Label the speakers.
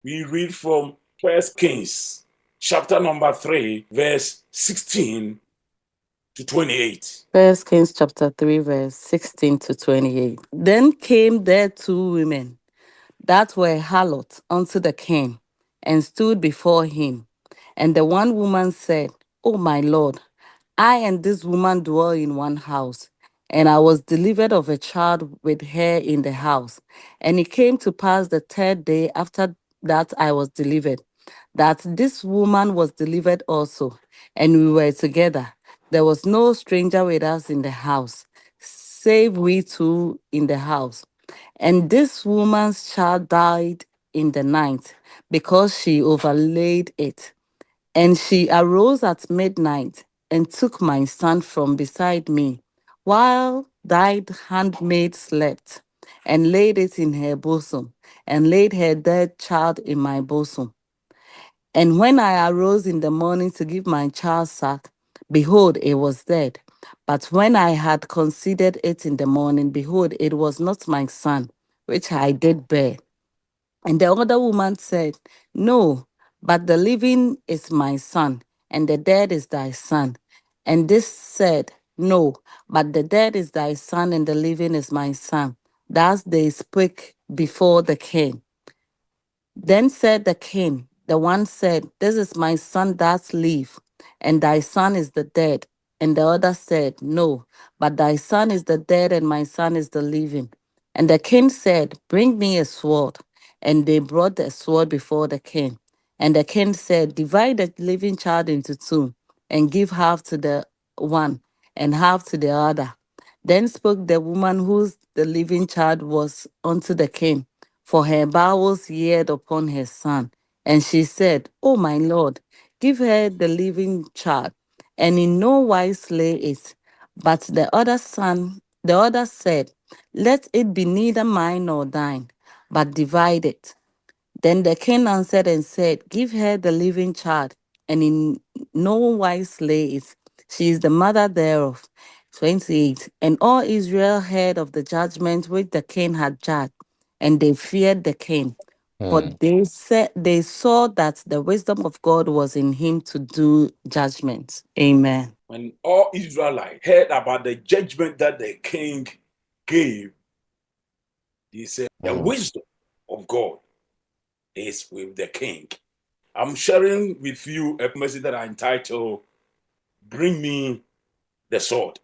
Speaker 1: We read from 1 Kings, chapter number 3, verse 16 to 28.
Speaker 2: 1 Kings chapter 3, verse 16 to 28. Then came there two women that were harlots unto the king, and stood before him. And the one woman said, O my lord, I and this woman dwell in one house, and I was delivered of a child with her in the house. And it came to pass the third day after that I was delivered, that this woman was delivered also, and we were together. There was no stranger with us in the house, save we two in the house. And this woman's child died in the night because she overlaid it. And she arose at midnight and took my son from beside me, while thy handmaid slept, and laid it in her bosom, and laid her dead child in my bosom. And when I arose in the morning to give my child suck, behold, it was dead. But when I had considered it in the morning, behold, it was not my son, which I did bear. And the other woman said, No, but the living is my son, and the dead is thy son. And this said, No, but the dead is thy son, and the living is my son. Thus they spake before the king. Then said the king, the one said, This is my son that live, and thy son is the dead. And the other said, No, but thy son is the dead, and my son is the living. And the king said, Bring me a sword. And they brought the sword before the king. And the king said, Divide the living child into two, and give half to the one, and half to the other. Then spoke the woman whose the living child was unto the king, for her bowels yearned upon her son. And she said, O my lord, give her the living child, and in no wise slay it. But the other said, Let it be neither mine nor thine, but divide it. Then the king answered and said, Give her the living child, and in no wise slay it. She is the mother thereof. 28. And all Israel heard of the judgment which the king had judged, and they feared the king. For they saw that the wisdom of God was in him to do judgment. Amen.
Speaker 1: When all Israelites heard about the judgment that the king gave, he said, The wisdom of God is with the king. I'm sharing with you a message that I entitled, Bring Me the Sword.